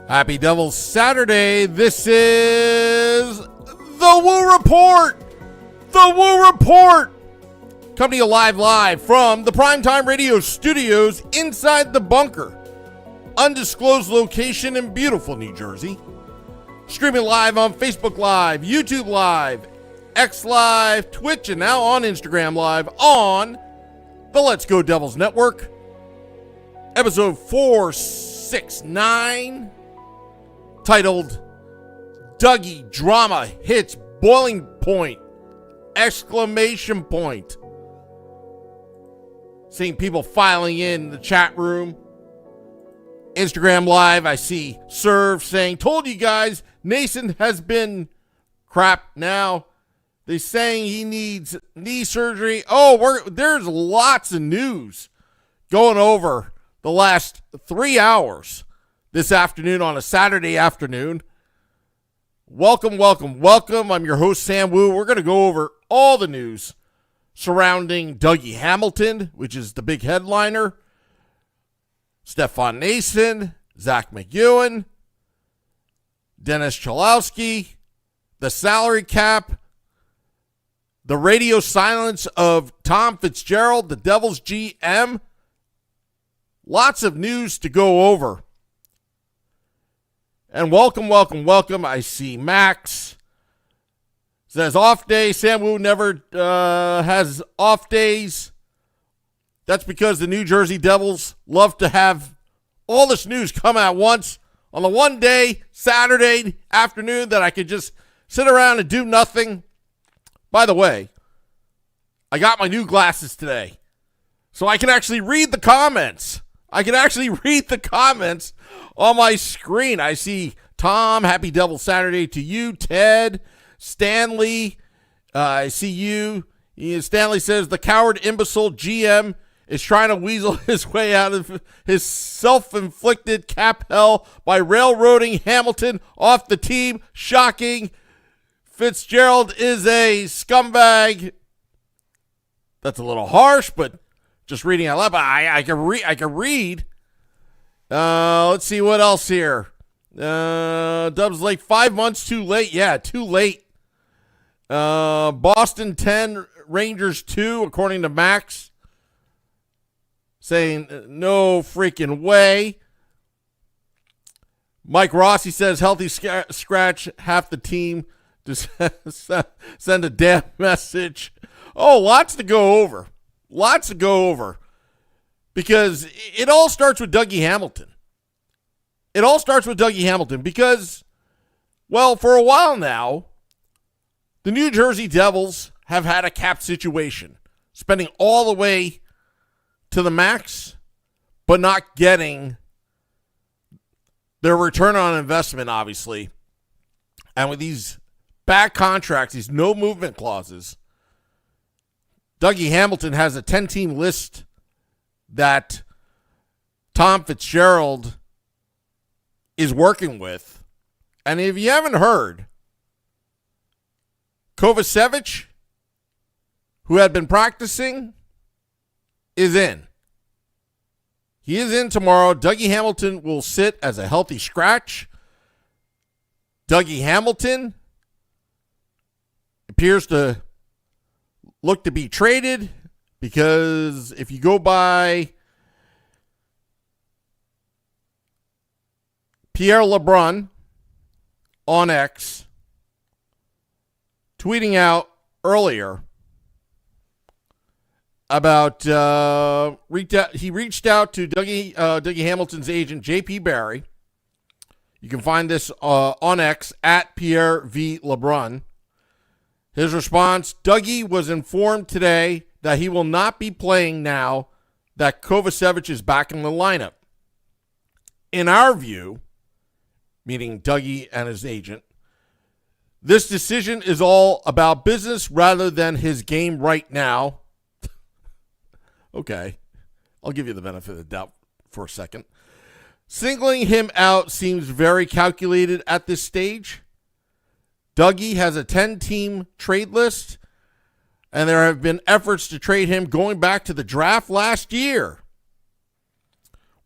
Happy Devil's Saturday. This is The Woo Report. The Woo Report. Coming to you live from the Primetime Radio Studios inside the bunker. Undisclosed location in beautiful New Jersey. Streaming live on Facebook Live, YouTube Live, X Live, Twitch, and now on Instagram Live on the Let's Go Devils Network. Episode 469. Titled, Dougie Drama Hits Boiling Point! Exclamation point. Seeing people filing in the chat room. Instagram Live, I see Serve saying, told you guys, Nason has been crap now. They're saying he needs knee surgery. Oh, there's lots of news going over the last 3 hours. This afternoon on a Saturday afternoon. Welcome. I'm your host, Sam Wu. We're going to go over all the news surrounding Dougie Hamilton, which is the big headliner, Stefan Nason, Zach McEwen, Dennis Cholowski, the salary cap, the radio silence of Tom Fitzgerald, the Devils GM. Lots of news to go over. And welcome. I see Max says off day. Sam Wu never has off days. That's because the New Jersey Devils love to have all this news come at once on the one day, Saturday afternoon, that I could just sit around and do nothing. By the way, I got my new glasses today, so I can actually read the comments. On my screen. I see Tom, happy Devil Saturday to you. Ted, Stanley, I see you. Stanley says the coward imbecile GM is trying to weasel his way out of his self-inflicted cap hell by railroading Hamilton off the team. Shocking. Fitzgerald is a scumbag. That's a little harsh, but just reading out loud. But I can read. Let's see what else here. Dubs like 5 months too late. Yeah, too late. Boston 10, Rangers 2, according to Max. Saying no freaking way. Mike Rossi says healthy scratch half the team to send a damn message. Oh, lots to go over. Because it all starts with Dougie Hamilton. Because, well, for a while now, the New Jersey Devils have had a cap situation, spending all the way to the max, but not getting their return on investment, obviously. And with these bad contracts, these no movement clauses, Dougie Hamilton has a 10-team list that Tom Fitzgerald is working with. And if you haven't heard, Kovacevic, who had been practicing, is in. He is in tomorrow. Dougie Hamilton will sit as a healthy scratch. Dougie Hamilton appears to look to be traded, because if you go by Pierre LeBrun on X, tweeting out earlier about he reached out to Dougie Hamilton's agent, J.P. Barry. You can find this on X at Pierre V. LeBrun. His response, Dougie was informed today that he will not be playing now that Kovacevic is back in the lineup. In our view, meaning Dougie and his agent, this decision is all about business rather than his game right now. Okay, I'll give you the benefit of the doubt for a second. Singling him out seems very calculated at this stage. Dougie has a 10-team trade list, and there have been efforts to trade him going back to the draft last year.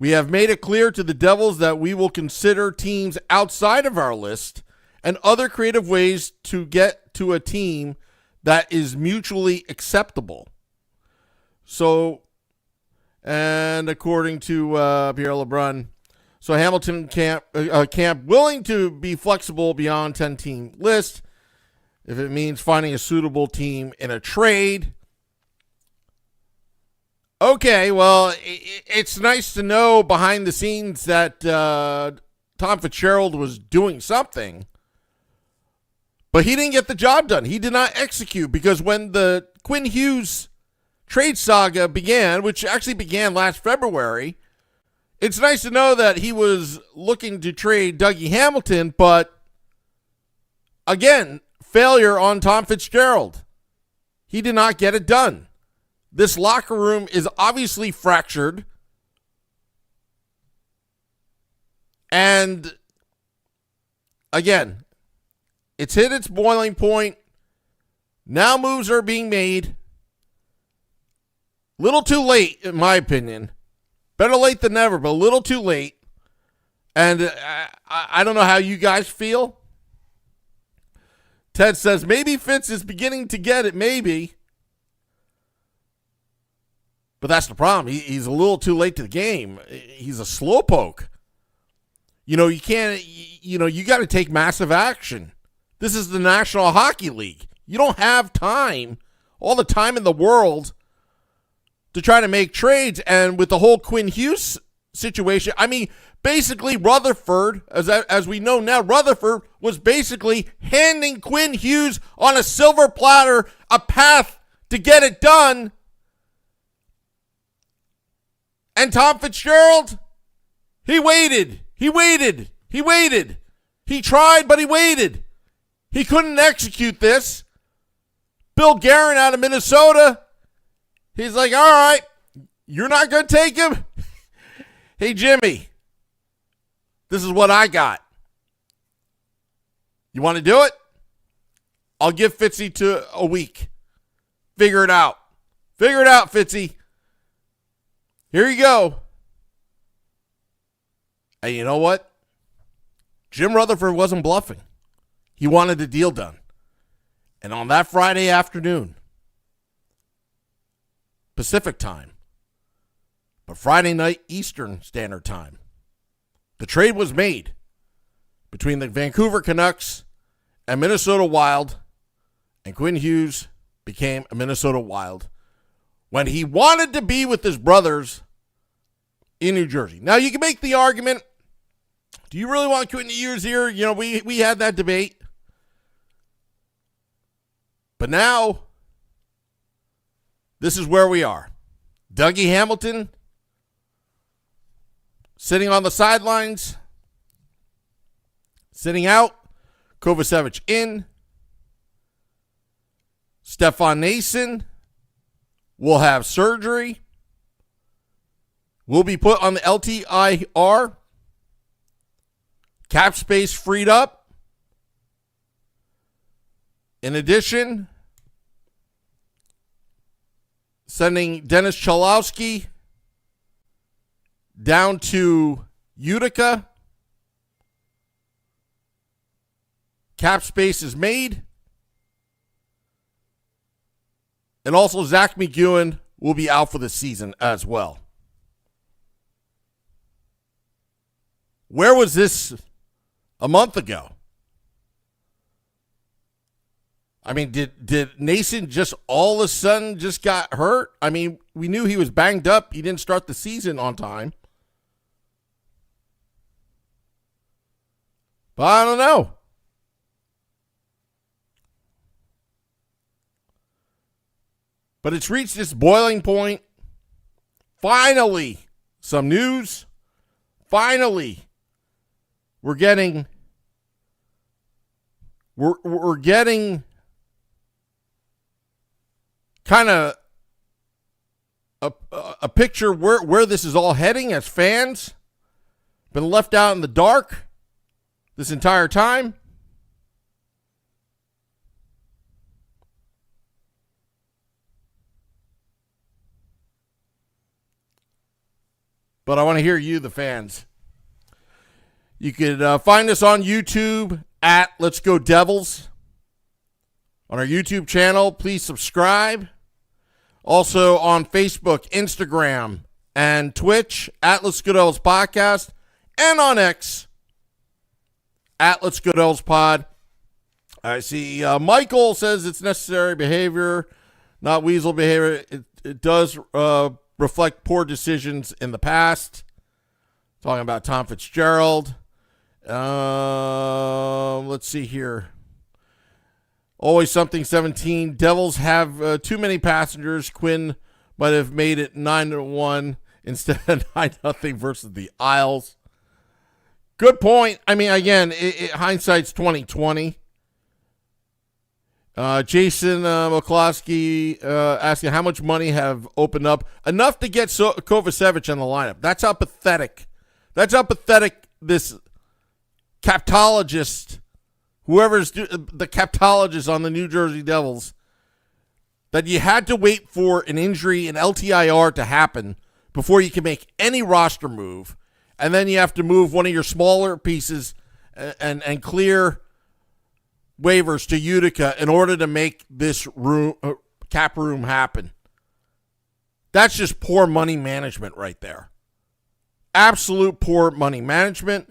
We have made it clear to the Devils that we will consider teams outside of our list and other creative ways to get to a team that is mutually acceptable. So, and according to Pierre LeBrun, so Hamilton camp willing to be flexible beyond 10-team list if it means finding a suitable team in a trade. Okay, well, it's nice to know behind the scenes that Tom Fitzgerald was doing something, but he didn't get the job done. He did not execute, because when the Quinn Hughes trade saga began, which actually began last February, it's nice to know that he was looking to trade Dougie Hamilton, but again, failure on Tom Fitzgerald. He did not get it done. This locker room is obviously fractured. And again, it's hit its boiling point. Now moves are being made. Little too late, in my opinion. Better late than never, but a little too late. And I don't know how you guys feel. Ted says, maybe Fitz is beginning to get it, maybe. But that's the problem. He's a little too late to the game. He's a slowpoke. You can't, you got to take massive action. This is the National Hockey League. You don't have time, all the time in the world, to try to make trades. And with the whole Quinn Hughes situation, I mean, basically Rutherford, as we know now, Rutherford was basically handing Quinn Hughes on a silver platter a path to get it done. And Tom Fitzgerald, he waited. He tried, but he waited. He couldn't execute this. Bill Guerin out of Minnesota, he's like, all right, you're not going to take him? Hey, Jimmy, this is what I got. You want to do it? I'll give Fitzy to a week. Figure it out. Fitzy. Here you go. And you know what? Jim Rutherford wasn't bluffing. He wanted the deal done. And on that Friday afternoon, Pacific time, but Friday night Eastern Standard Time, the trade was made between the Vancouver Canucks and Minnesota Wild, and Quinn Hughes became a Minnesota Wild when he wanted to be with his brothers in New Jersey. Now, you can make the argument, do you really want Quinn Hughes here? We had that debate. But now, this is where we are. Dougie Hamilton sitting on the sidelines, sitting out. Kovacevic in. Stefan Nason will have surgery. Will be put on the LTIR. Cap space freed up. In addition, sending Dennis Cholowski down to Utica. Cap space is made. And also Zach McEwen will be out for the season as well. Where was this a month ago? I mean, did Nason just all of a sudden just got hurt? I mean, we knew he was banged up. He didn't start the season on time. But I don't know. But it's reached this boiling point. Finally, some news. Finally, we're getting kind of a picture where this is all heading as fans. Been left out in the dark this entire time. but I want to hear you, the fans. You could find us on YouTube at Let's Go Devils. On our YouTube channel, please subscribe. Also on Facebook, Instagram, and Twitch at Let's Go Devils Podcast. And on X at Let's Go Devils Pod. I see Michael says it's necessary behavior, not weasel behavior. It does reflect poor decisions in the past. Talking about Tom Fitzgerald. Let's see here. Always something 17. Devils have too many passengers. Quinn might have made it 9-1 instead of 9-0 versus the Isles. Good point. I mean, again, hindsight's 2020. Jason McCloskey asking how much money have opened up. Enough to get Kovacevic on the lineup. That's how pathetic. That's how pathetic this captologist, whoever's the captologist on the New Jersey Devils, that you had to wait for an injury, an LTIR to happen before you can make any roster move. And then you have to move one of your smaller pieces and clear waivers to Utica in order to make this cap room happen. That's just poor money management right there. Absolute poor money management.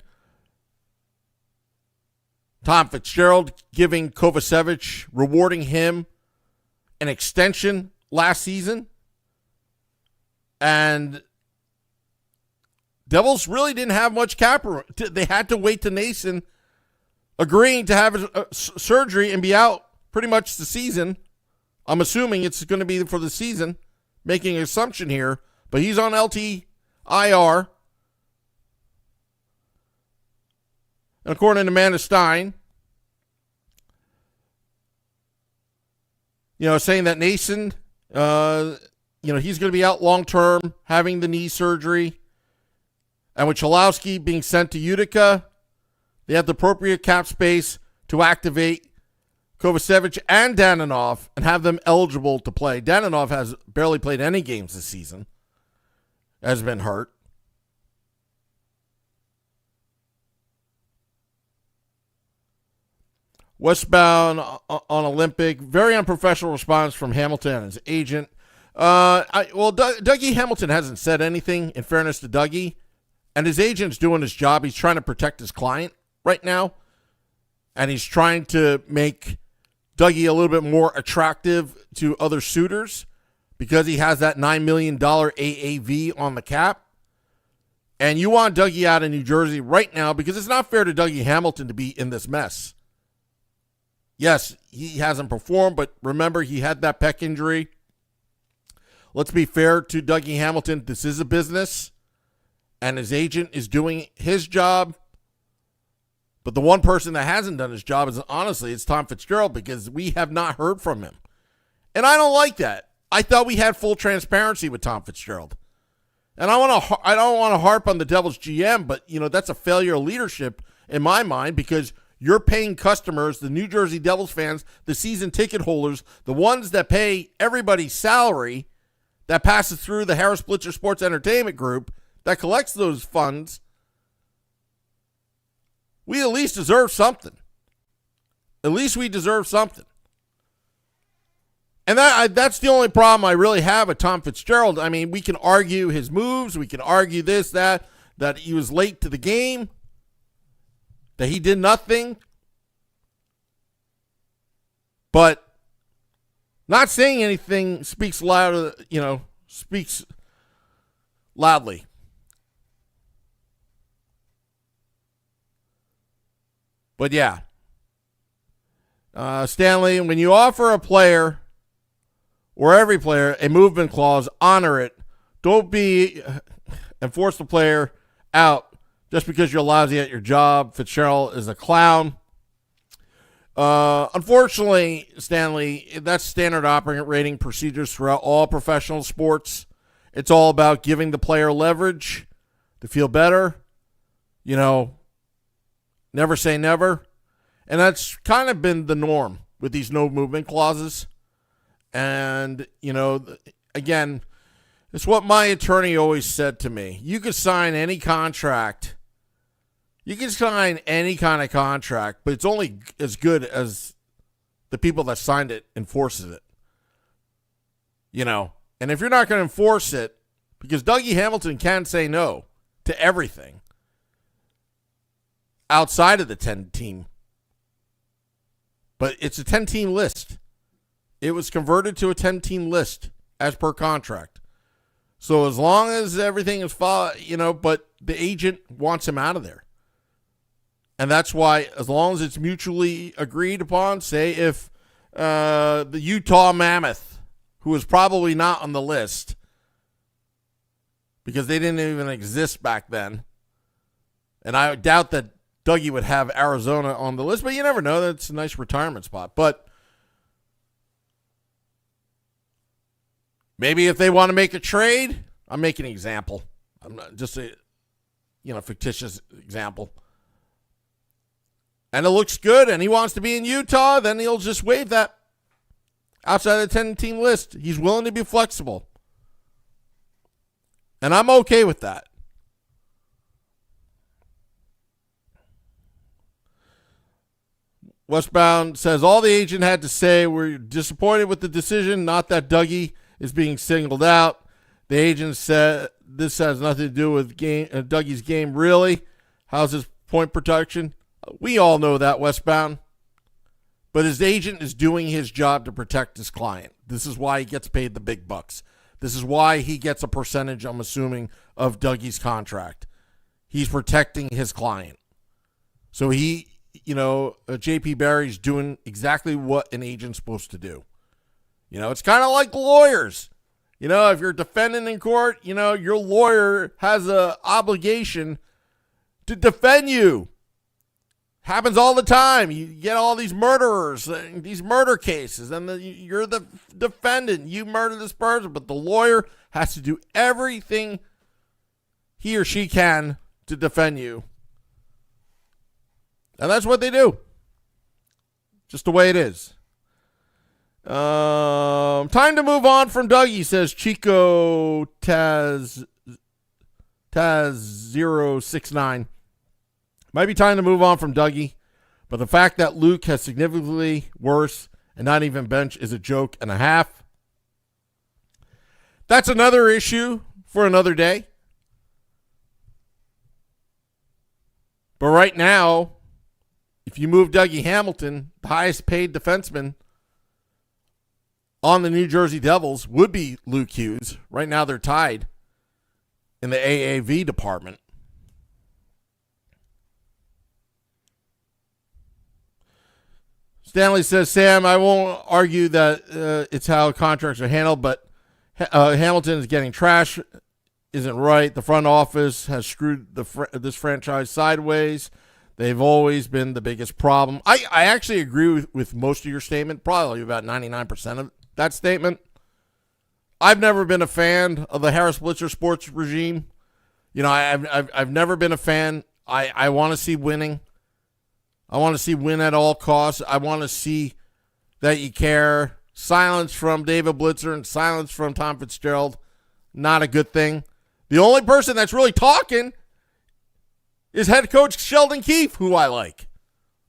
Tom Fitzgerald giving Kovacevic, rewarding him an extension last season. And Devils really didn't have much cap room. They had to wait to Nason agreeing to have surgery and be out pretty much the season. I'm assuming it's going to be for the season, making an assumption here. But he's on LTIR. And according to Amanda Stein, saying that Nason, he's going to be out long-term, having the knee surgery. And with Chalowski being sent to Utica, they have the appropriate cap space to activate Kovacevic and Danilov and have them eligible to play. Danilov has barely played any games this season, has been hurt. Westbound on Olympic, very unprofessional response from Hamilton and his agent. Dougie Hamilton hasn't said anything, in fairness to Dougie. And his agent's doing his job. He's trying to protect his client right now. And he's trying to make Dougie a little bit more attractive to other suitors because he has that $9 million AAV on the cap. And you want Dougie out of New Jersey right now because it's not fair to Dougie Hamilton to be in this mess. Yes, he hasn't performed, but remember, he had that pec injury. Let's be fair to Dougie Hamilton. This is a business. And his agent is doing his job. But the one person that hasn't done his job is, honestly, it's Tom Fitzgerald because we have not heard from him. And I don't like that. I thought we had full transparency with Tom Fitzgerald. And I don't want to harp on the Devils GM, but, that's a failure of leadership in my mind because you're paying customers, the New Jersey Devils fans, the season ticket holders, the ones that pay everybody's salary that passes through the Harris Blitzer Sports Entertainment Group, that collects those funds. We at least deserve something. At least we deserve something. And that's the only problem I really have with Tom Fitzgerald. I mean, we can argue his moves. We can argue this, that he was late to the game, that he did nothing. But not saying anything speaks louder, speaks loudly. But yeah, Stanley, when you offer a player or every player a movement clause, honor it. Don't be and force the player out just because you're lousy at your job. Fitzgerald is a clown. Unfortunately, Stanley, that's standard operating procedures throughout all professional sports. It's all about giving the player leverage to feel better. Never say never. And that's kind of been the norm with these no movement clauses. And, again, It's what my attorney always said to me. You could sign any contract. You can sign any kind of contract, but it's only as good as the people that signed it enforces it. You know, and if you're not going to enforce it, because Dougie Hamilton can say no to everything outside of the 10-team. But it's a 10-team list. It was converted to a 10-team list as per contract. So as long as everything is, but the agent wants him out of there. And that's why, as long as it's mutually agreed upon, say if the Utah Mammoth, who is probably not on the list, because they didn't even exist back then, and I doubt that Dougie would have Arizona on the list, but you never know. That's a nice retirement spot. But maybe if they want to make a trade, I'm making an example. I'm not just a fictitious example. And it looks good, and he wants to be in Utah, then he'll just waive that outside the 10-team list. He's willing to be flexible. And I'm okay with that. Westbound says, all the agent had to say, we're disappointed with the decision, not that Dougie is being singled out. The agent said, this has nothing to do with Dougie's game, really. How's his point production? We all know that, Westbound. But his agent is doing his job to protect his client. This is why he gets paid the big bucks. This is why he gets a percentage, I'm assuming, of Dougie's contract. He's protecting his client. So J.P. Barry's doing exactly what an agent's supposed to do. It's kind of like lawyers. If you're defending in court, your lawyer has an obligation to defend you. Happens all the time. You get all these murderers, these murder cases, and you're the defendant. You murder this person, but the lawyer has to do everything he or she can to defend you. And that's what they do. Just the way it is. Time to move on from Dougie, says Chico Taz 069. Might be time to move on from Dougie, but the fact that Luke has significantly worse and not even bench is a joke and a half. That's another issue for another day. But right now, if you move Dougie Hamilton, the highest paid defenseman on the New Jersey Devils would be Luke Hughes. Right now they're tied in the AAV department. Stanley says, Sam, I won't argue that it's how contracts are handled, but Hamilton is getting trash. Isn't right. The front office has screwed this franchise sideways. They've always been the biggest problem. I actually agree with most of your statement, probably about 99% of that statement. I've never been a fan of the Harris Blitzer sports regime. I've never been a fan. I want to see winning. I want to see win at all costs. I want to see that you care. Silence from David Blitzer and silence from Tom Fitzgerald, not a good thing. The only person that's really talking is head coach Sheldon Keefe, who I like.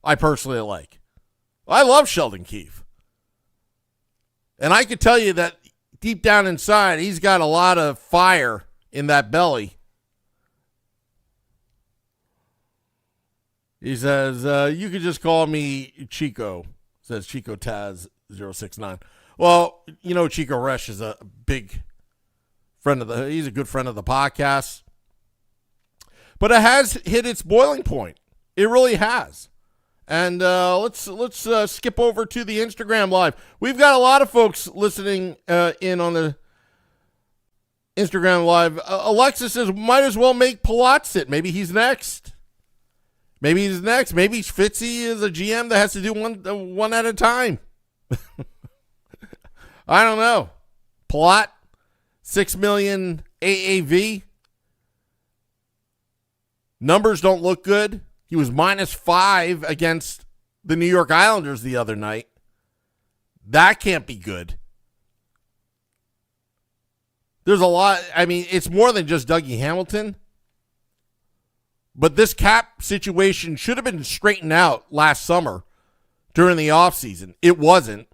I personally like. I love Sheldon Keefe. And I could tell you that deep down inside, he's got a lot of fire in that belly. He says, you could just call me Chico, says Chico Taz 069. Well, Chico Resch is a big friend he's a good friend of the podcast. But it has hit its boiling point. It really has. And let's skip over to the Instagram Live. We've got a lot of folks listening in on the Instagram Live. Alexis says, might as well make Palat sit. Maybe he's next. Maybe Fitzy is a GM that has to do one at a time. I don't know. Palat, $6 million AAV. Numbers don't look good. He was -5 against the New York Islanders the other night. That can't be good. There's a lot. I mean, it's more than just Dougie Hamilton. But this cap situation should have been straightened out last summer during the offseason. It wasn't.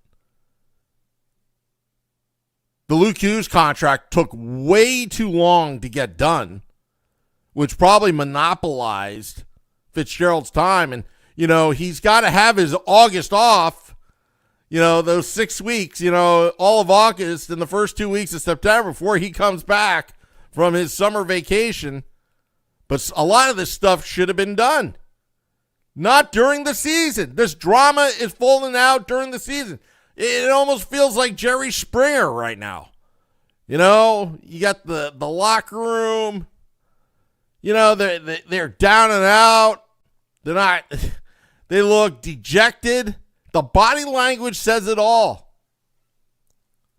The Luke Hughes contract took way too long to get done, which probably monopolized Fitzgerald's time. And, he's got to have his August off, those 6 weeks, all of August and the first 2 weeks of September before he comes back from his summer vacation. But a lot of this stuff should have been done. Not during the season. This drama is falling out during the season. It almost feels like Jerry Springer right now. You got the locker room. They're down and out. They're not. They look dejected. The body language says it all.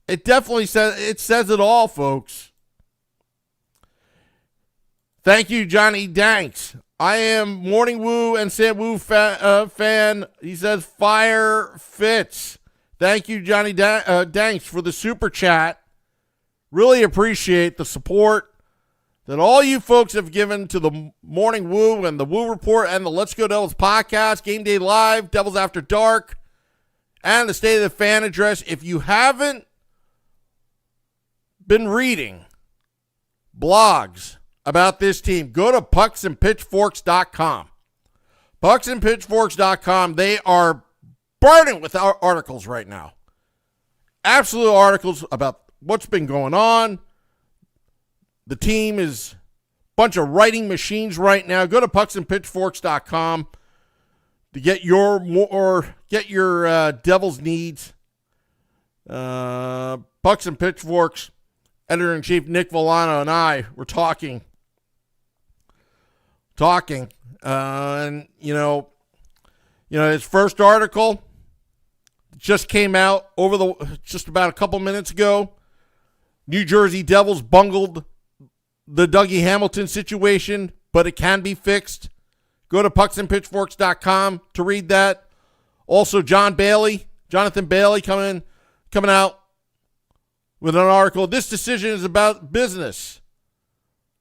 It definitely says it all, folks. Thank you, Johnny Danks. I am Morning Woo and Sam Woo fan. He says, fire Fitz. Thank you, Johnny Danks, for the super chat. Really appreciate the support that all you folks have given to the Morning Woo and the Woo Report and the Let's Go Devils podcast, Game Day Live, Devils After Dark, and the State of the Fan Address. If you haven't been reading blogs about this team, go to pucksandpitchforks.com. Pucksandpitchforks.com. They are burning with our articles right now. Absolute articles about what's been going on. The team is a bunch of writing machines right now. Go to pucksandpitchforks.com to get your Devils needs. Pucks and Pitchforks editor-in-chief Nick Villano and I were talking, and his first article just came out just about a couple minutes ago. New Jersey Devils bungled the Dougie Hamilton situation, but it can be fixed. Go to pucksandpitchforks.com to read that. Also, Jonathan Bailey coming out with an article. This decision is about business.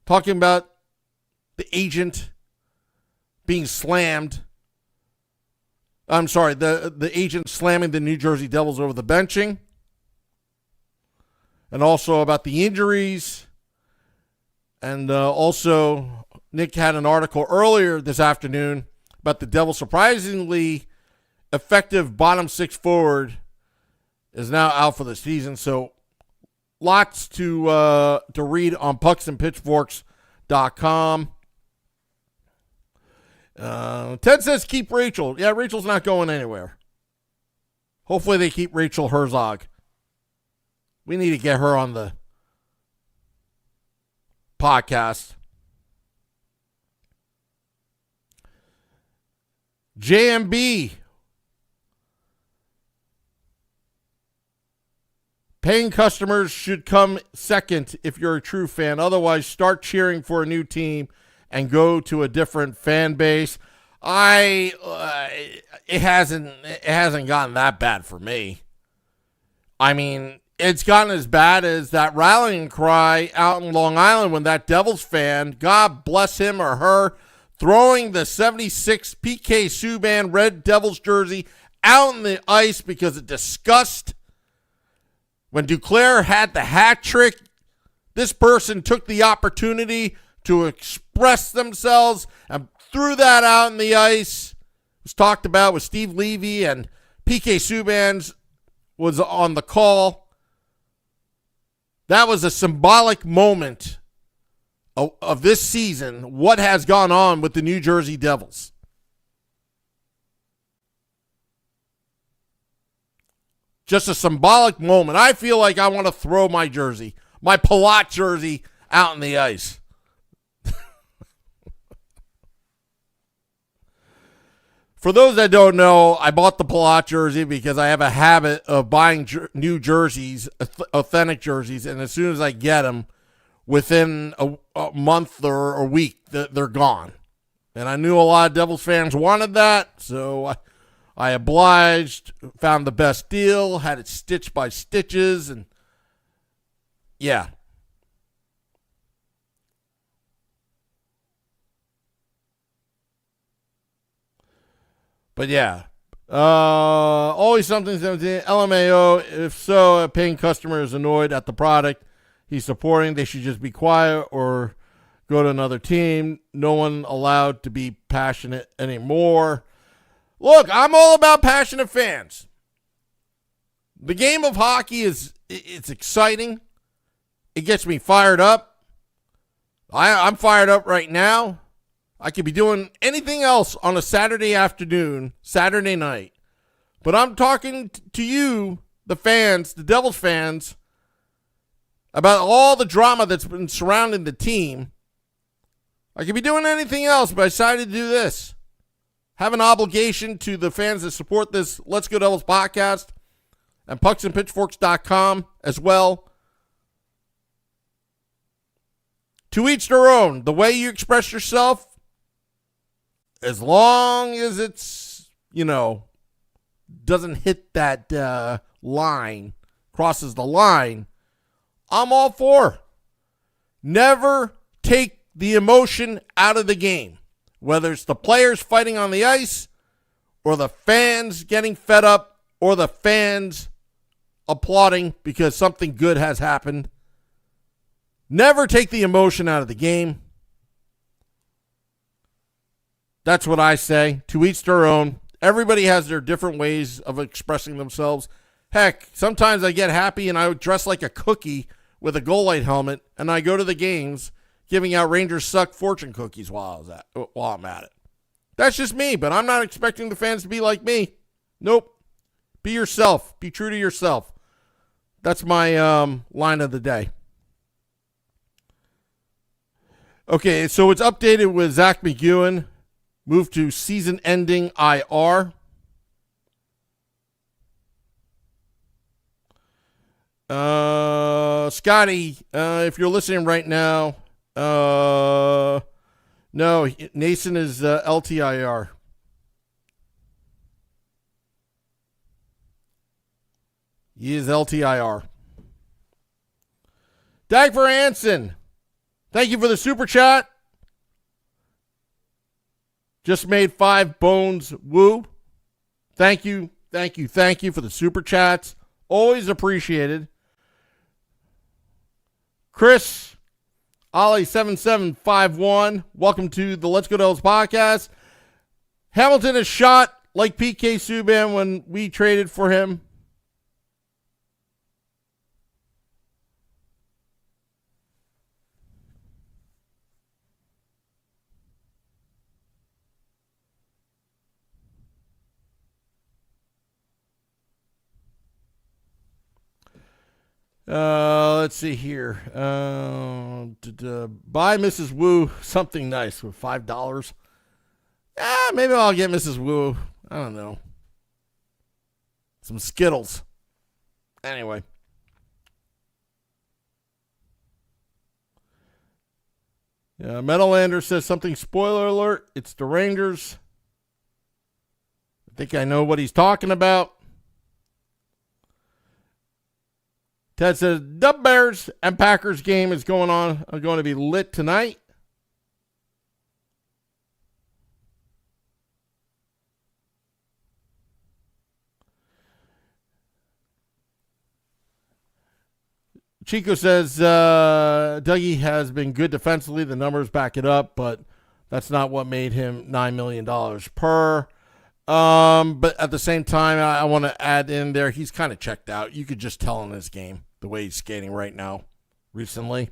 Talking about the agent being slammed. I'm sorry, the agent slamming the New Jersey Devils over the benching. And also about the injuries. And also, Nick had an article earlier this afternoon about the Devils' surprisingly effective bottom six forward is now out for the season. So, lots to read on pucksandpitchforks.com. Ted says keep Rachel. Yeah, Rachel's not going anywhere. Hopefully they keep Rachel Herzog. We need to get her on the podcast. JMB. Paying customers should come second if you're a true fan. Otherwise, start cheering for a new team and go to a different fan base. It hasn't gotten that bad for me. I mean, it's gotten as bad as that rallying cry out in Long Island when that Devils fan, God bless him or her, throwing the 76 PK Subban Red Devils jersey out in the ice because of disgust. When Duclair had the hat trick, this person took the opportunity to express themselves and threw that out in the ice. It was talked about with Steve Levy, and PK Subban was on the call. That was a symbolic moment of this season, what has gone on with the New Jersey Devils. Just a symbolic moment. I feel like I want to throw my jersey, my Palat jersey, out in the ice. For those that don't know, I bought the Palat jersey because I have a habit of buying new jerseys, authentic jerseys, and as soon as I get them, within a month or a week, they're gone. And I knew a lot of Devils fans wanted that, so I obliged, found the best deal, had it stitched by Stitches, and yeah, But yeah. Always something, LMAO. If so, a paying customer is annoyed at the product he's supporting, they should just be quiet or go to another team. No one allowed to be passionate anymore. Look, I'm all about passionate fans. The game of hockey it's exciting. It gets me fired up. I'm fired up right now. I could be doing anything else on a Saturday afternoon, Saturday night. But I'm talking to you, the fans, the Devils fans, about all the drama that's been surrounding the team. I could be doing anything else, but I decided to do this. Have an obligation to the fans that support this Let's Go Devils podcast and pucksandpitchforks.com as well. To each their own. The way you express yourself, as long as it's, doesn't hit that line, crosses the line, I'm all for. Never take the emotion out of the game. Whether it's the players fighting on the ice or the fans getting fed up or the fans applauding because something good has happened. Never take the emotion out of the game. That's what I say. To each their own. Everybody has their different ways of expressing themselves. Heck, sometimes I get happy and I dress like a cookie with a goal light helmet and I go to the games giving out Rangers Suck fortune cookies while I'm at it. That's just me, but I'm not expecting the fans to be like me. Nope. Be yourself. Be true to yourself. That's my line of the day. Okay, so it's updated with Zach McEwen. Moved to season-ending IR. Scotty, if you're listening right now, no, Nason is LTIR. He is LTIR. Dagfer Hansen, thank you for the super chat. Just made 5 bones woo. Thank you for the super chats. Always appreciated. Chris, Ollie7751, welcome to the Let's Go Devils podcast. Hamilton is shot like PK Subban when we traded for him. Let's see here. Buy Mrs. Wu something nice with $5. Maybe I'll get Mrs. Wu. I don't know. Some Skittles. Anyway. Metalander says something, spoiler alert, it's the Rangers. I think I know what he's talking about. Ted says, the Bears and Packers game are going to be lit tonight. Chico says, Dougie has been good defensively. The numbers back it up, but that's not what made him $9 million per. But at the same time, I want to add in there, he's kind of checked out. You could just tell in this game, the way he's skating right now, recently.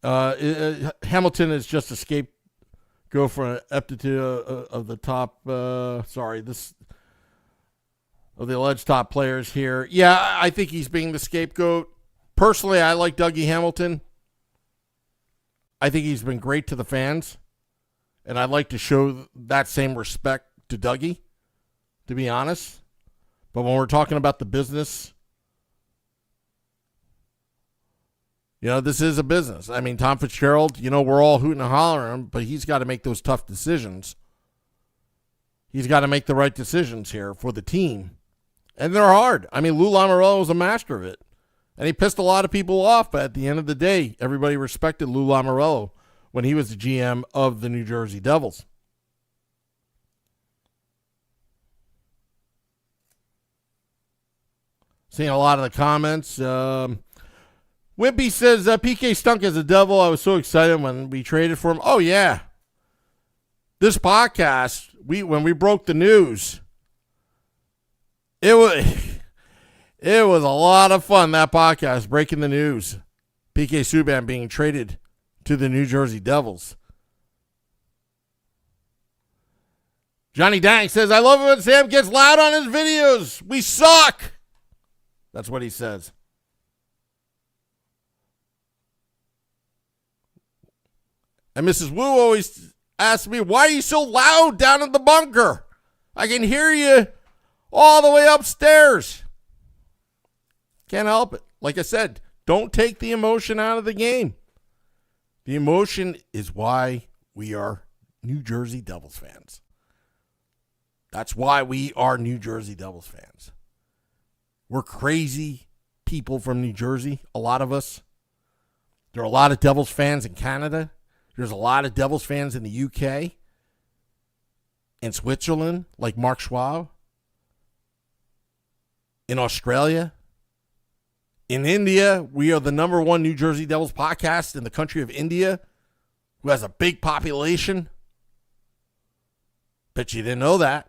Hamilton is just a scapegoat for an aptitude of the top, of the alleged top players here. Yeah, I think he's being the scapegoat. Personally, I like Dougie Hamilton. I think he's been great to the fans, and I'd like to show that same respect to Dougie, to be honest. But when we're talking about the business, this is a business. I mean, Tom Fitzgerald, we're all hooting and hollering, but he's got to make those tough decisions. He's got to make the right decisions here for the team. And they're hard. I mean, Lou Lamoriello was a master of it. And he pissed a lot of people off, but at the end of the day, everybody respected Lou Lamoriello when he was the GM of the New Jersey Devils. Seeing a lot of the comments. Wimpy says, PK stunk as a Devil. I was so excited when we traded for him. Oh, yeah. This podcast, when we broke the news, it was a lot of fun, that podcast, breaking the news. PK Subban being traded to the New Jersey Devils. Johnny Dang says, I love it when Sam gets loud on his videos. We suck. That's what he says. And Mrs. Wu always asks me, why are you so loud down in the bunker? I can hear you all the way upstairs. Can't help it. Like I said, don't take the emotion out of the game. The emotion is why we are New Jersey Devils fans. That's why we are New Jersey Devils fans. We're crazy people from New Jersey, a lot of us. There are a lot of Devils fans in Canada. There's a lot of Devils fans in the UK. In Switzerland, like Mark Schwab. In Australia. In India, we are the number one New Jersey Devils podcast in the country of India, who has a big population. Bet you didn't know that.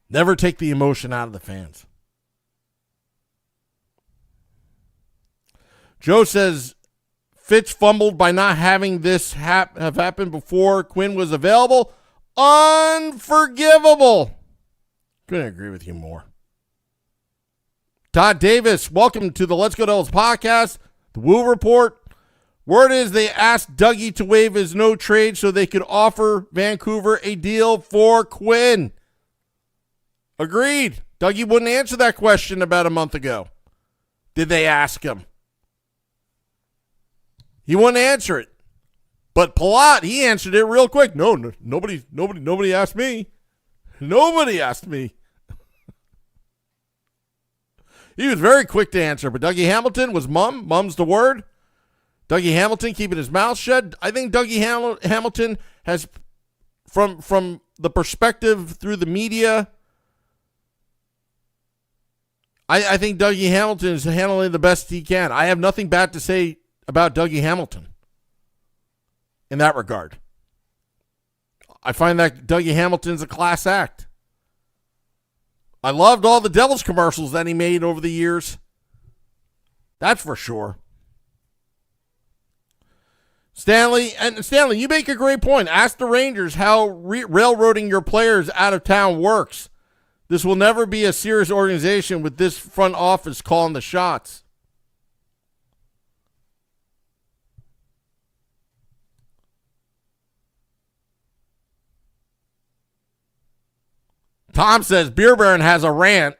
Never take the emotion out of the fans. Joe says, Fitch fumbled by not having this have happened before Quinn was available. Unforgivable. Couldn't agree with you more. Todd Davis, welcome to the Let's Go Devils podcast. The Woo Report. Word is they asked Dougie to waive his no trade so they could offer Vancouver a deal for Quinn. Agreed. Dougie wouldn't answer that question about a month ago. Did they ask him? He wouldn't answer it. But Palat, he answered it real quick. No, nobody asked me. Nobody asked me. He was very quick to answer, but Dougie Hamilton was mum. Mum's the word. Dougie Hamilton keeping his mouth shut. I think Dougie Hamilton has, from the perspective through the media, I think Dougie Hamilton is handling the best he can. I have nothing bad to say about Dougie Hamilton in that regard. I find that Dougie Hamilton's a class act. I loved all the Devils commercials that he made over the years. That's for sure. Stanley, you make a great point. Ask the Rangers how railroading your players out of town works. This will never be a serious organization with this front office calling the shots. Tom says Beer Baron has a rant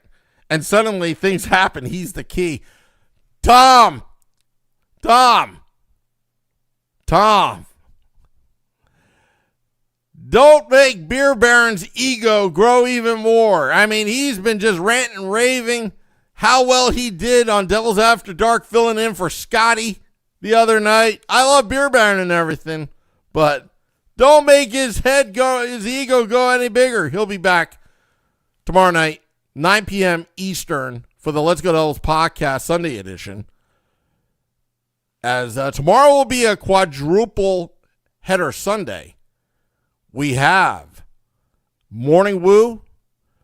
and suddenly things happen. He's the key. Tom. Don't make Beer Baron's ego grow even more. I mean, he's been just ranting and raving how well he did on Devils After Dark, filling in for Scotty the other night. I love Beer Baron and everything, but don't make his ego go any bigger. He'll be back tomorrow night, 9 p.m. Eastern, for the Let's Go Devils podcast Sunday edition. As tomorrow will be a quadruple header Sunday. We have Morning Woo.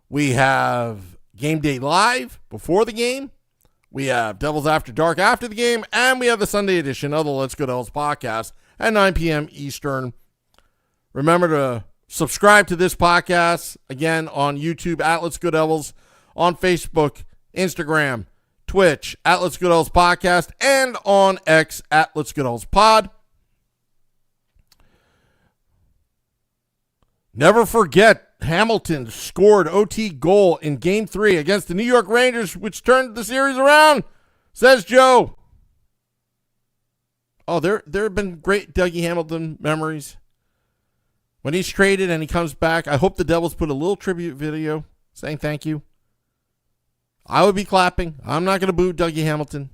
We have Game Day Live before the game. We have Devils After Dark after the game. And we have the Sunday edition of the Let's Go Devils podcast at 9 p.m. Eastern. Remember to subscribe to this podcast, again, on YouTube at Let's Go Devils, on Facebook, Instagram, Twitch at Let's Go Devils Podcast, and on X at Let's Go Devils Pod. Never forget, Hamilton scored OT goal in Game 3 against the New York Rangers, which turned the series around, says Joe. Oh, there have been great Dougie Hamilton memories. When he's traded and he comes back, I hope the Devils put a little tribute video saying thank you. I would be clapping. I'm not going to boo Dougie Hamilton.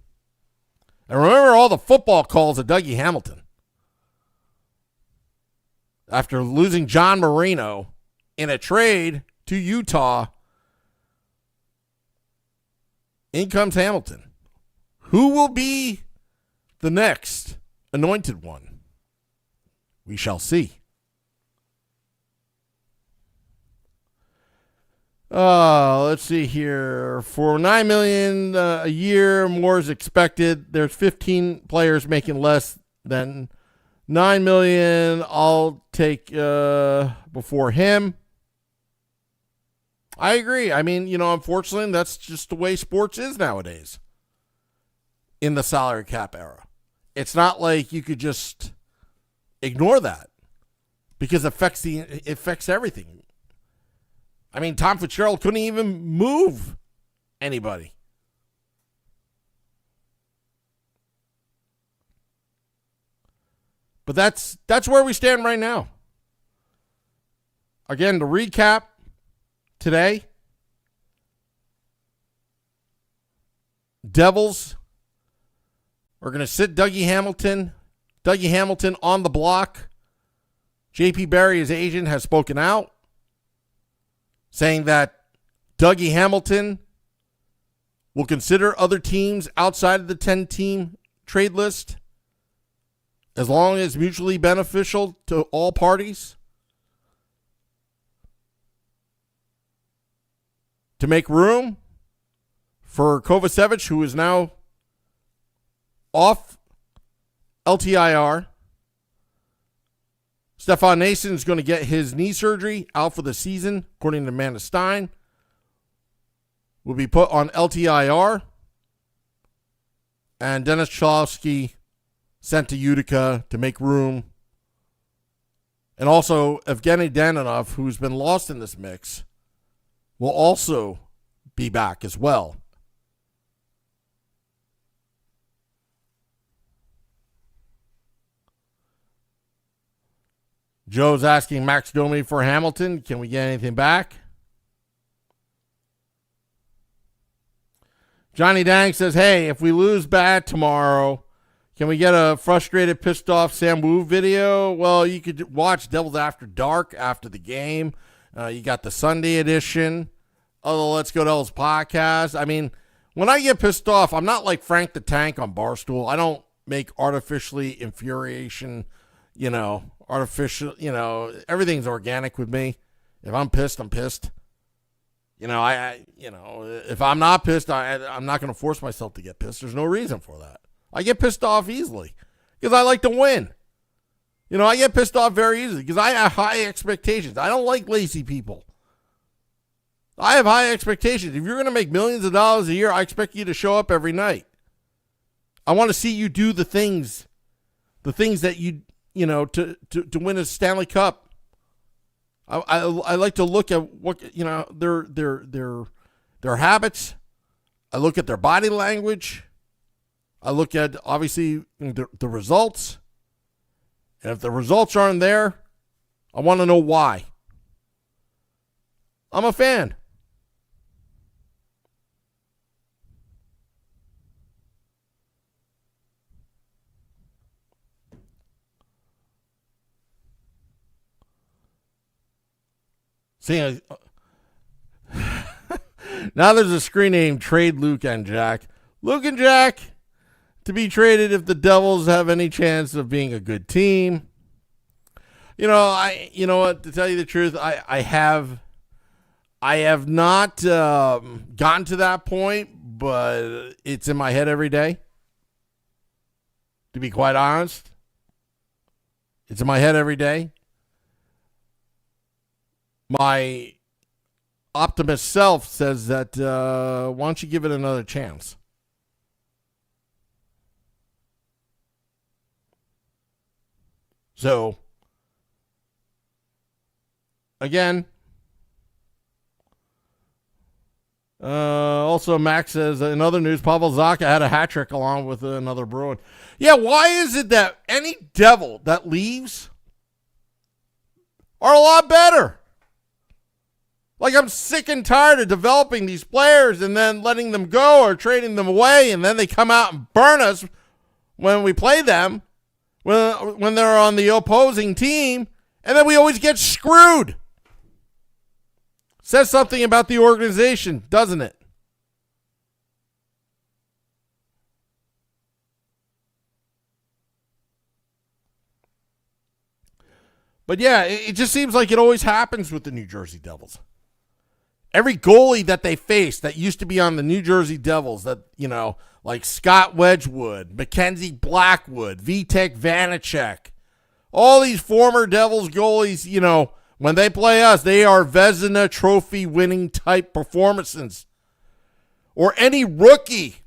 And remember all the football calls of Dougie Hamilton. After losing John Marino in a trade to Utah, in comes Hamilton. Who will be the next anointed one? We shall see. Let's see here. For $9 million a year, more is expected. There's 15 players making less than $9 million. I'll take before him. I agree. I mean, unfortunately, that's just the way sports is nowadays in the salary cap era. It's not like you could just ignore that because it affects everything. I mean, Tom Fitzgerald couldn't even move anybody. But that's where we stand right now. Again, to recap today, Devils are going to sit Dougie Hamilton. Dougie Hamilton on the block. J.P. Barry, his agent, has spoken out, saying that Dougie Hamilton will consider other teams outside of the 10-team trade list as long as mutually beneficial to all parties, to make room for Kovacevic, who is now off LTIR. Stefan Nason is going to get his knee surgery, out for the season, according to Amanda Stein. Will be put on LTIR. And Dennis Cholowski sent to Utica to make room. And also, Evgeny Danilov, who's been lost in this mix, will also be back as well. Joe's asking Max Domi for Hamilton. Can we get anything back? Johnny Dang says, hey, if we lose bad tomorrow, can we get a frustrated, pissed off Sam Wu video? Well, you could watch Devils After Dark after the game. You got the Sunday edition of the Let's Go Devils podcast. I mean, when I get pissed off, I'm not like Frank the Tank on Barstool. I don't make artificially infuriation, artificial, everything's organic with me. If I'm pissed, I'm pissed. If I'm not pissed, I'm not going to force myself to get pissed. There's no reason for that. I get pissed off easily because I like to win. I get pissed off very easily because I have high expectations. I don't like lazy people. I have high expectations. If you're going to make millions of dollars a year, I expect you to show up every night. I want to see you do the things that you to win a Stanley Cup. I like to look at what their habits. I look at their body language. I look at obviously the results. And if the results aren't there, I want to know why. I'm a fan. See, now there's a screen name, Trade Luke and Jack. Luke and Jack to be traded if the Devils have any chance of being a good team. You know what, to tell you the truth, I have not gotten to that point, but it's in my head every day. To be quite honest, it's in my head every day. My optimist self says that why don't you give it another chance? So, again, also Max says, in other news, Pavel Zacha had a hat trick along with another Bruin. Yeah, why is it that any Devil that leaves are a lot better? Like, I'm sick and tired of developing these players and then letting them go or trading them away, and then they come out and burn us when we play them, when they're on the opposing team, and then we always get screwed. Says something about the organization, doesn't it? But yeah, it just seems like it always happens with the New Jersey Devils. Every goalie that they face that used to be on the New Jersey Devils, that, like Scott Wedgwood, Mackenzie Blackwood, Vitek Vanacek, all these former Devils goalies, when they play us, they are Vezina trophy winning type performances. Or any rookie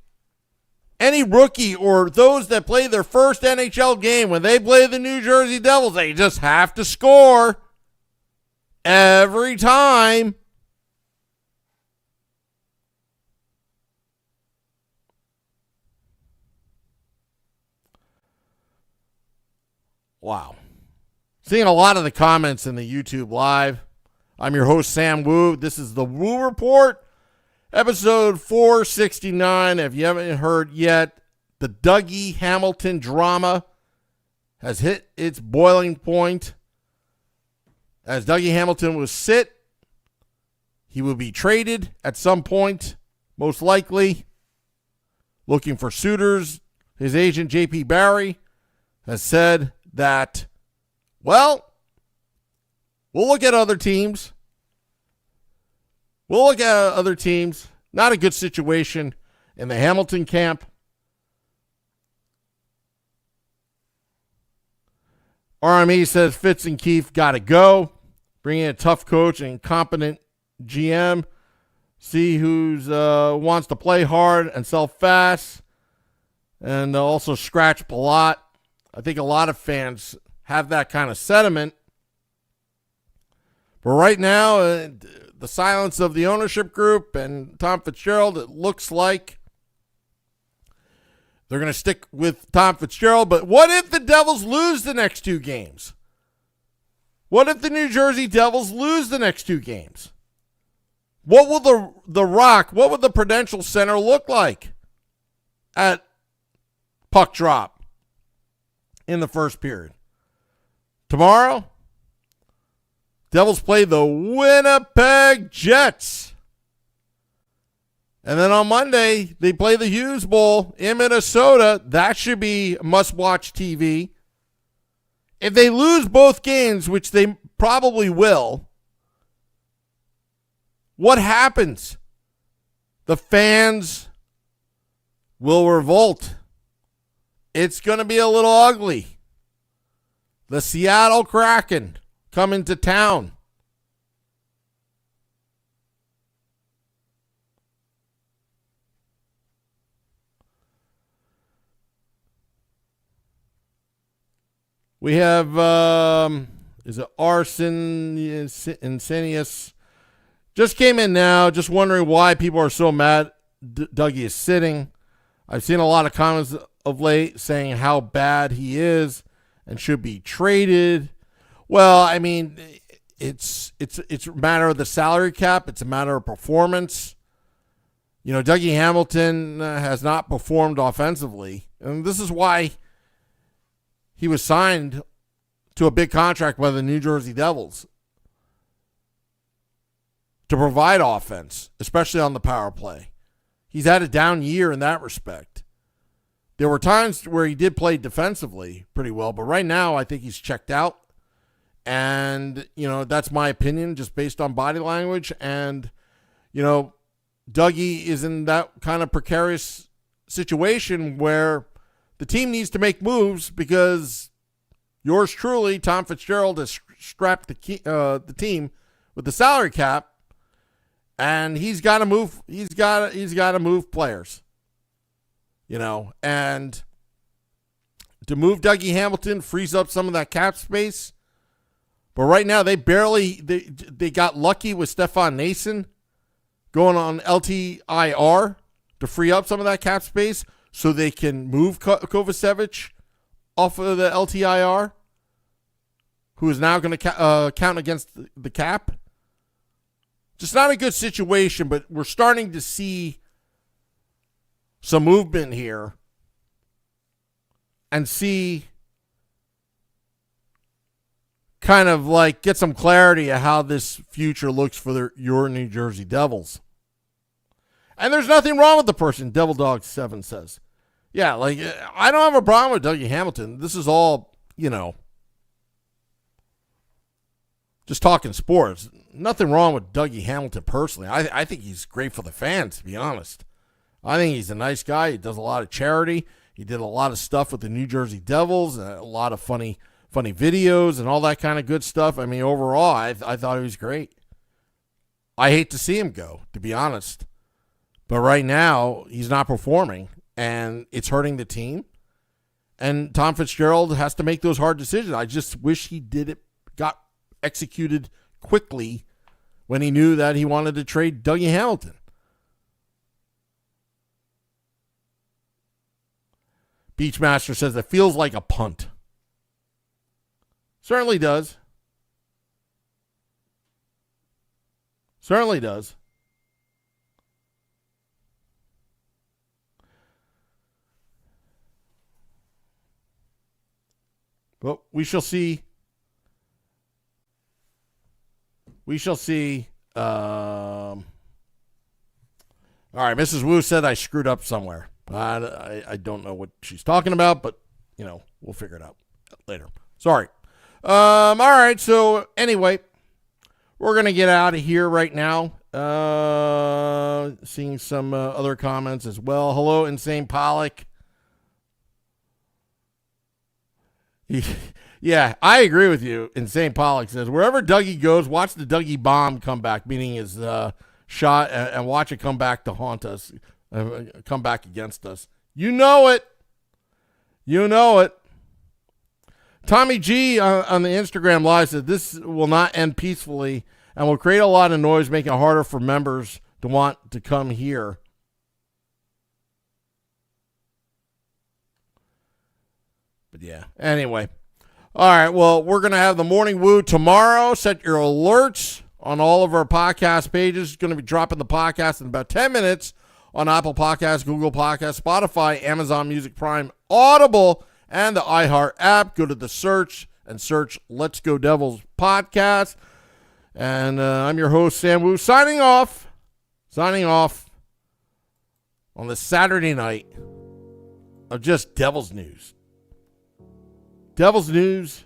or those that play their first NHL game, when they play the New Jersey Devils, they just have to score every time. Wow. Seeing a lot of the comments in the YouTube Live. I'm your host, Sam Wu. This is the Wu Report, episode 469. If you haven't heard yet, the Dougie Hamilton drama has hit its boiling point. As Dougie Hamilton was sit, he will be traded at some point, most likely. Looking for suitors. His agent, J.P. Barry, has said that, we'll look at other teams. Not a good situation in the Hamilton camp. RME says Fitz and Keefe got to go. Bring in a tough coach and competent GM. See who's wants to play hard and sell fast. And also scratch Palat. I think a lot of fans have that kind of sentiment. But right now, the silence of the ownership group and Tom Fitzgerald, it looks like they're going to stick with Tom Fitzgerald. But what if the Devils lose the next two games? What if the New Jersey Devils lose the next two games? What will the Rock, what would the Prudential Center look like at puck drop in the first period? Tomorrow, Devils play the Winnipeg Jets. And then on Monday, they play the Hughes Bowl in Minnesota. That should be must-watch TV. If they lose both games, which they probably will, what happens? The fans will revolt. It's going to be a little ugly. The Seattle Kraken coming to town. We have, is it Arson Insidious? Just came in now, just wondering why people are so mad Dougie is sitting. I've seen a lot of comments of late saying how bad he is and should be traded. Well, I mean, it's a matter of the salary cap. It's a matter of performance. Dougie Hamilton has not performed offensively. And this is why he was signed to a big contract by the New Jersey Devils to provide offense, especially on the power play. He's had a down year in that respect. There were times where he did play defensively pretty well, but right now I think he's checked out. And, that's my opinion just based on body language. And, Dougie is in that kind of precarious situation where the team needs to make moves because yours truly, Tom Fitzgerald, has strapped the team with the salary cap, and he's got to move. He's got to move players, and to move Dougie Hamilton frees up some of that cap space. But right now they got lucky with Stefan Nason going on LTIR to free up some of that cap space, so they can move Kovacevic off of the LTIR, who is now going to count against the cap. Just not a good situation, but we're starting to see some movement here and see kind of like get some clarity of how this future looks for your New Jersey Devils. And there's nothing wrong with the person, Devil Dog 7 says. Yeah, like, I don't have a problem with Dougie Hamilton. This is all, just talking sports. Nothing wrong with Dougie Hamilton personally. I think he's great for the fans, to be honest. I think he's a nice guy. He does a lot of charity. He did a lot of stuff with the New Jersey Devils, a lot of funny videos and all that kind of good stuff. I mean, overall, I thought he was great. I hate to see him go, to be honest. But right now, he's not performing, and it's hurting the team. And Tom Fitzgerald has to make those hard decisions. I just wish he got executed quickly when he knew that he wanted to trade Dougie Hamilton. Beachmaster says it feels like a punt. Certainly does. Certainly does. Well, we shall see. We shall see. All right, Mrs. Wu said I screwed up somewhere. I don't know what she's talking about, but, we'll figure it out later. Sorry. All right, so anyway, we're going to get out of here right now. Seeing some other comments as well. Hello, Insane Pollock. Yeah, I agree with you. Insane Pollock says, wherever Dougie goes, watch the Dougie bomb come back, meaning his shot, and watch it come back to haunt us, come back against us. You know it. You know it. Tommy G on the Instagram Live said, this will not end peacefully and will create a lot of noise, making it harder for members to want to come here. But yeah, anyway. All right, well, we're going to have the Morning Woo tomorrow. Set your alerts on all of our podcast pages. It's going to be dropping the podcast in about 10 minutes on Apple Podcasts, Google Podcasts, Spotify, Amazon Music Prime, Audible, and the iHeart app. Go to the search and search Let's Go Devils podcast. And I'm your host, Sam Wu, signing off on this Saturday night of just Devils news. Devils news.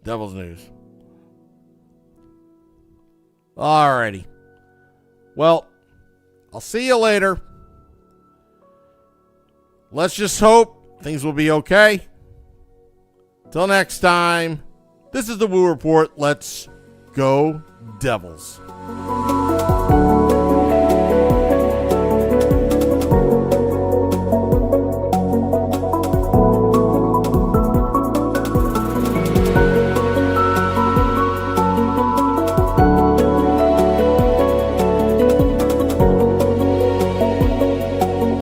Devils news. Alrighty. Well, I'll see you later. Let's just hope things will be okay. Till next time, this is the Woo Report. Let's go Devils.